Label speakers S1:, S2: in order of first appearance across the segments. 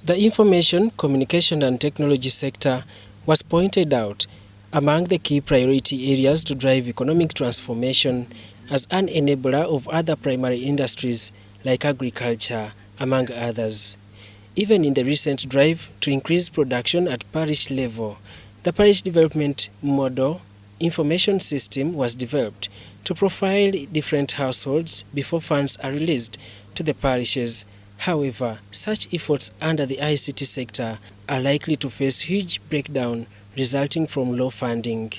S1: The information, communication and technology sector was pointed out among the key priority areas to drive economic transformation as an enabler of other primary industries like agriculture, among others. Even in the recent drive to increase production at parish level, the Parish Development Model Information System was developed to profile different households before funds are released to the parishes. However, such efforts under the ICT sector are likely to face huge breakdown resulting from low funding.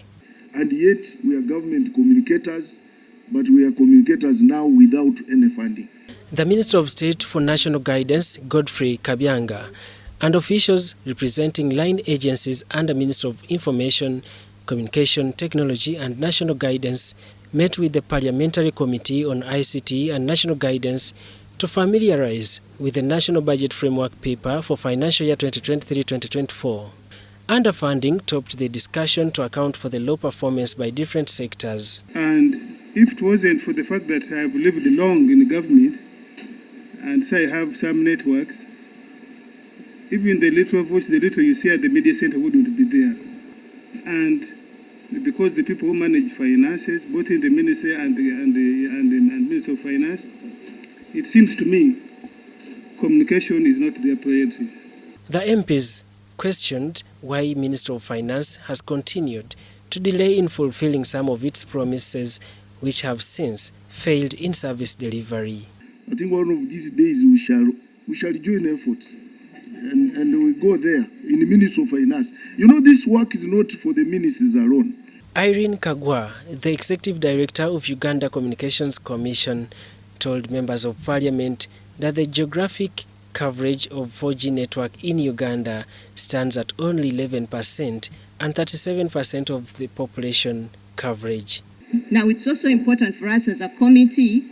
S2: And yet we are government communicators, but we are communicators now without any funding.
S1: The Minister of State for National Guidance Godfrey Kabyanga and officials representing line agencies under Minister of Information, Communication, Technology and National Guidance met with the Parliamentary Committee on ICT and National Guidance to familiarize with the National Budget Framework Paper for financial year 2023-2024. Underfunding topped the discussion to account for the low performance by different sectors.
S3: And if it wasn't for the fact that I have lived long in the government and so I have some networks, even the little voice, the little you see at the media center wouldn't be there. And because the people who manage finances, both in the ministry and the Ministry of Finance, it seems to me communication is not their priority.
S1: The MPs questioned why Minister of Finance has continued to delay in fulfilling some of its promises, which have since failed in service delivery.
S2: I think one of these days we shall join efforts and we go there in the Ministry of Finance. You know, this work is not for the ministers alone.
S1: Irene Kagwa, the Executive Director of Uganda Communications Commission, told members of Parliament that the geographic coverage of 4G network in Uganda stands at only 11% and 37% of the population coverage.
S4: Now, it's also important for us as a committee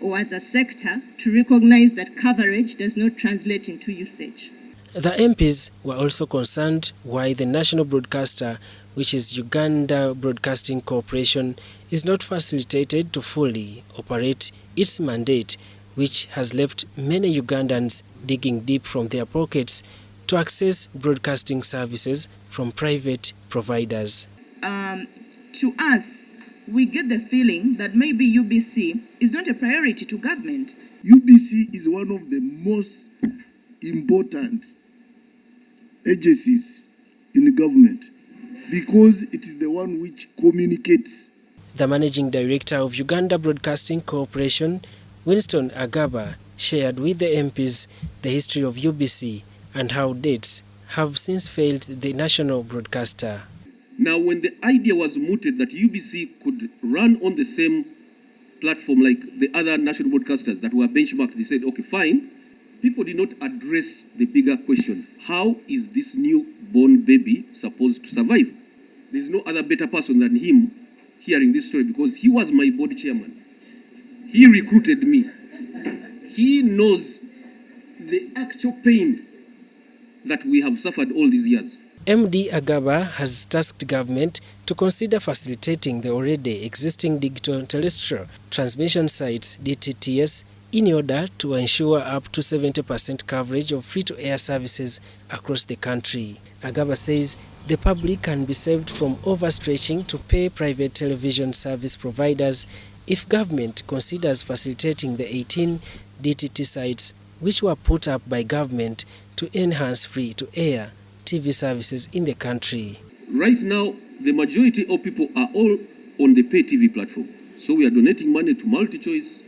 S4: or as a sector to recognize that coverage does not translate into usage.
S1: The MPs were also concerned why the national broadcaster, which is Uganda Broadcasting Corporation, is not facilitated to fully operate its mandate, which has left many Ugandans digging deep from their pockets to access broadcasting services from private providers.
S4: To us, we get the feeling that maybe UBC is not a priority to government.
S2: UBC is one of the most important agencies in the government because it is the one which communicates.
S1: The Managing Director of Uganda Broadcasting Corporation, Winston Agaba, shared with the MPs the history of UBC and how dates have since failed the national broadcaster.
S5: Now, when the idea was mooted that UBC could run on the same platform like the other national broadcasters that were benchmarked, they said, okay, fine. People did not address the bigger question. How is this newborn baby supposed to survive? There's no other better person than him hearing this story because he was my board chairman. He recruited me. He knows the actual pain that we have suffered all these years.
S1: MD Agaba has tasked government to consider facilitating the already existing digital terrestrial transmission sites DTTS in order to ensure up to 70% coverage of free-to-air services across the country. Agaba says the public can be saved from overstretching to pay private television service providers if government considers facilitating the 18 DTT sites which were put up by government to enhance free-to-air TV services in the country.
S5: Right now, the majority of people are all on the pay TV platform. So we are donating money to MultiChoice,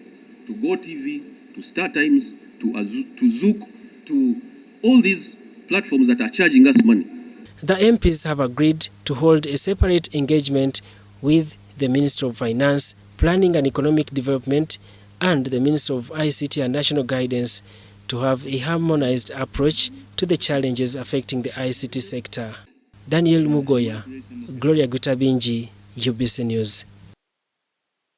S5: to GoTV, to StarTimes, to Zook, to all these platforms that are charging us money.
S1: The MPs have agreed to hold a separate engagement with the Minister of Finance, Planning and Economic Development and the Minister of ICT and National Guidance to have a harmonized approach to the challenges affecting the ICT sector. Daniel Mugoya, Gloria Gutabinji, UBC News.